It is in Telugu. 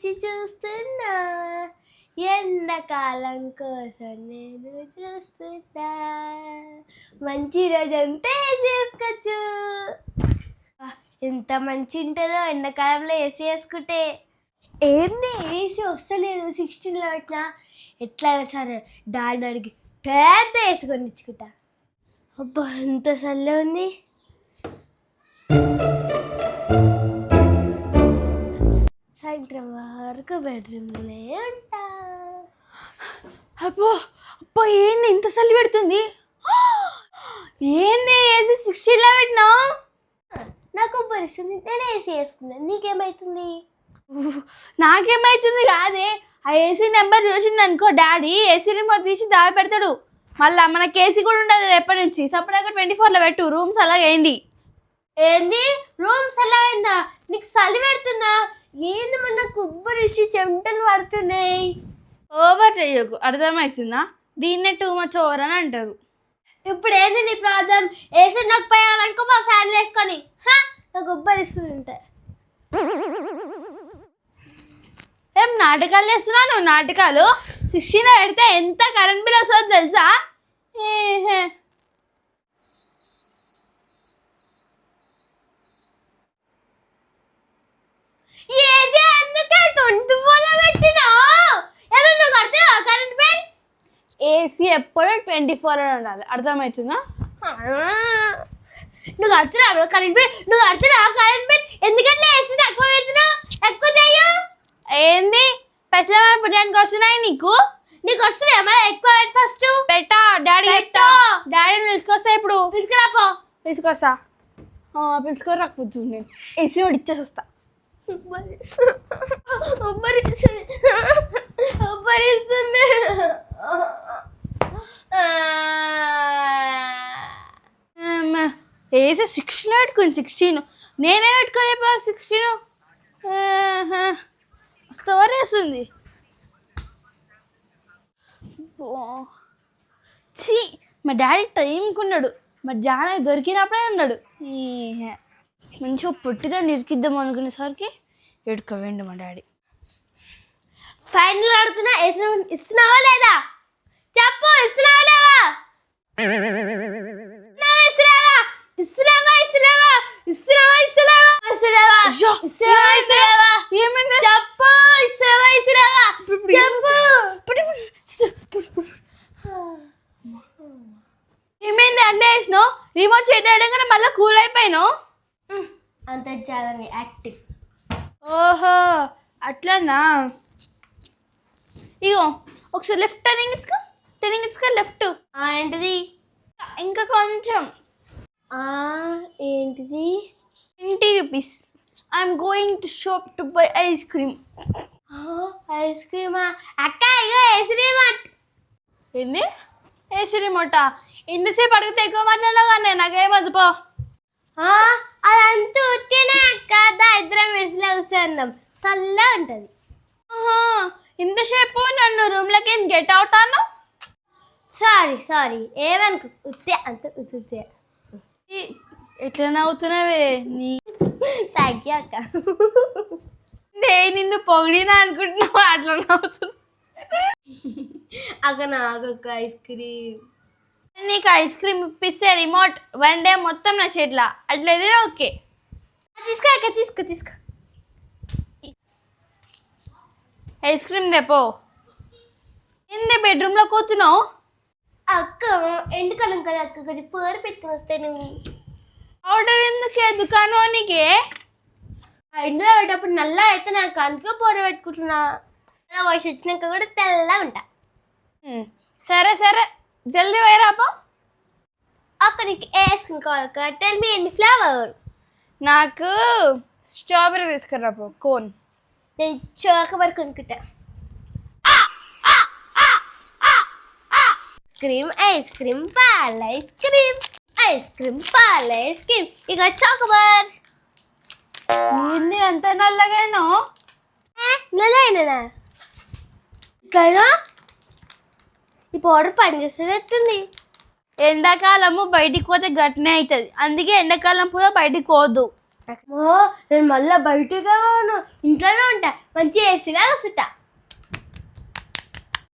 వేచి చూస్తున్నా, ఎండాకాలం కోసం నేను చూస్తున్నా, మంచి రోజంతా చేసుకోవచ్చు. ఎంత మంచి ఉంటుందో ఎండాకాలంలో ఏసీ వేసుకుంటే. ఏంటి ఏసీ వస్తలేదు 16లో పెట్టినా, ఎట్లయినా సరే డాడీని అడిగి పెద్ద వేసుకొని ఇచ్చుకుంటా. అబ్బా ఎంత చల్లగా ఉంది. సాయంత్రం వరకు బెడ్రూమ్లోనే ఉంటా. అబ్బో అబ్బో ఏంది ఇంత చలి పెడుతుంది? ఏంది ఏసీ 16లో పెట్టినావు? నాకు పరిస్థితి నేను ఏసీ వేసుకున్నాను, నీకేమవుతుంది? నాకేమవుతుంది కాదే, ఆ ఏసీ నెంబర్ చూసిండు అనుకో డాడీ ఏసీ రిమోట్ తీసి దావి పెడతాడు. మళ్ళీ మనకి ఏసీ కూడా ఉండదు ఎప్పటి నుంచి. సపరేట్గా 24లో పెట్టు, రూమ్స్ అలాగైంది. ఏంది రూమ్స్ ఎలా అయిందా? నీకు చలి పెడుతుందా? ఏంది మన కుబ్బరిసి చెమటలు పడుతున్నాయి. ఓవర్ చెయ్యకు, అర్థమవుతుందా? దీన్నే టూ మచ్ ఓవర్ అని అంటారు. ఇప్పుడు ఏంది నీ ప్రాబ్లం? ఏసీ నాకు పోయాలనుకో మా ఫ్యాన్ వేసుకొని నాకు ఉబ్బరిస్తుంది ఉంటాయి. ఏం నాటకాలు చేస్తున్నావు నువ్వు? నాటకాలు 16లో పెడితే ఎంత కరెంట్ బిల్ వస్తుందో తెలుసా? ఏసీ ఎందుకే 24లో పెట్టినావు? ఏమన్నా కడతావా కరెంట్ బిల్? ఏసీ ఎప్పుడూ 24లో ఉండాలి, అర్థమవుతుందా? నువ్వు కడుతున్నావు కరెంట్ బిల్, నువ్వు కడుతున్నావా కరెంట్ బిల్? ఎందుకంటే ఏసీ తక్కువ పెడుతున్నావు, ఎక్కువ చెయ్యు. ఏంది పైసలు పుట్టడానికి వస్తున్నాయి నీకు? నీకు వస్తున్నాయి మరి ఎక్కువ ఫస్ట్ పెట్టా డాడీ చెప్తా. డాడీని పిలుచుకొస్తా, ఇప్పుడు తీసుకురాపో. పిలుచుకొస్తా. పిలుచుకొని రాకపోవచ్చు, నేను ఏసీ కూడా ఇచ్చేసి వస్తా. ఏసీ 16లో పెట్టుకుని 16 నేనే పెట్టుకోలేపా 16 స్టోర్ వేస్తుంది. ఛీ, మా డాడీ టైంకి ఉన్నాడు, మా జాన దొరికినప్పుడే ఉన్నాడు. మంచిగా పొట్టిదా నిరికిద్దాం అనుకునేసరికి ఎడుకోవేండి మా డాడీ. ఫైనల్ అడుగుతున్నా, ఇస్తున్నావా లేదా చెప్పు. ఇస్తున్నావా లేదా? ఏమైంది అంటే వేసినావు? రిమోట్ చేయడం కానీ మళ్ళీ కూల్ అయిపోయినావు. అంత చాలా యాక్టివ్. ఓహో అట్లానా? ఇగో ఒకసారి లెఫ్ట్ టర్నింగ్ ఇచ్చుకో లెఫ్ట్. ఏంటిది? ఇంకా కొంచెం. ఏంటిది? 20 rupees. I'm going to shop to buy ice cream. Ice క్రీమా? అక్క ఇగో ఏసీ రిమోట్. ఏంది ఏసీ రిమోటా? ఇంతసేపు అడిగితే ఎక్కువ మాట్లాడవు కానీ నాకేమద్దు పో. అదంతా ఉట్టినే అక్క, ఇద్దరం ఏసీలో కూర్చుందాం, చల్లగా ఉంటుంది. ఇంతసేపు నన్ను రూమ్లోకి గెట్ అవుట్ అన్నావు. సారీ ఏమనుకో, ఉత్తే అంత ఉత్తే. ఎట్లా నవ్వుతున్నావే నీ? థ్యాంక్ యూ అక్క. నేను నిన్ను పొగిడినా అనుకుంటున్నావు, అట్లా నవ్వుతున్నా. అక్క నాకొక ఐస్ క్రీమ్. నీకు ఐస్ క్రీమ్ ఇప్పిస్తే రిమోట్ 1 డే మొత్తం నా చేతిలో, అట్లయితే ఓకే. తీసుకో అక్క, తీసుకో. ఐస్ క్రీమ్ తెపో. ఏంది బెడ్రూమ్లో కూర్చున్నావు? అక్క ఎండుకాలం కదా అక్క, కొంచెం పేరు పెట్టుకుని వస్తే నువ్వు. ఆర్డర్ ఎందుకే దుకాణానికి? ఇందులో పెట్టేటప్పుడు నల్ల అయితే నాకు అందుకే పొర పెట్టుకుంటున్నా. అలా వయసు వచ్చినాక కూడా తెల్లగా ఉంటా. సరే జల్దీ పోయిరాపో. అక్క నీకు ఐస్ క్రీమ్ కావాలక్క? టెల్ మీ ఎన్ని ఫ్లేవర్? నాకు స్ట్రాబెర్రీ తీసుకురాపో, కోన్. నేను చాకోబార్ కొనుక్కుంటా. ఐస్ క్రీమ్ పాల ఐస్ క్రీమ్ ఇక చాకోబార్. ఏంది అంత నల్లగానో? నల్లైనా కదా ఈ పౌడర్ పనిచేస్తున్నట్టుంది. ఎండాకాలము బయటికి పోతే గట్టినే అవుతుంది, అందుకే ఎండాకాలం కూడా బయటికి పోవద్దు. ఓ నేను మళ్ళీ బయటగా పోను, ఇంట్లోనే ఉంటా, మంచి ఏసీగా కూర్చుంటా.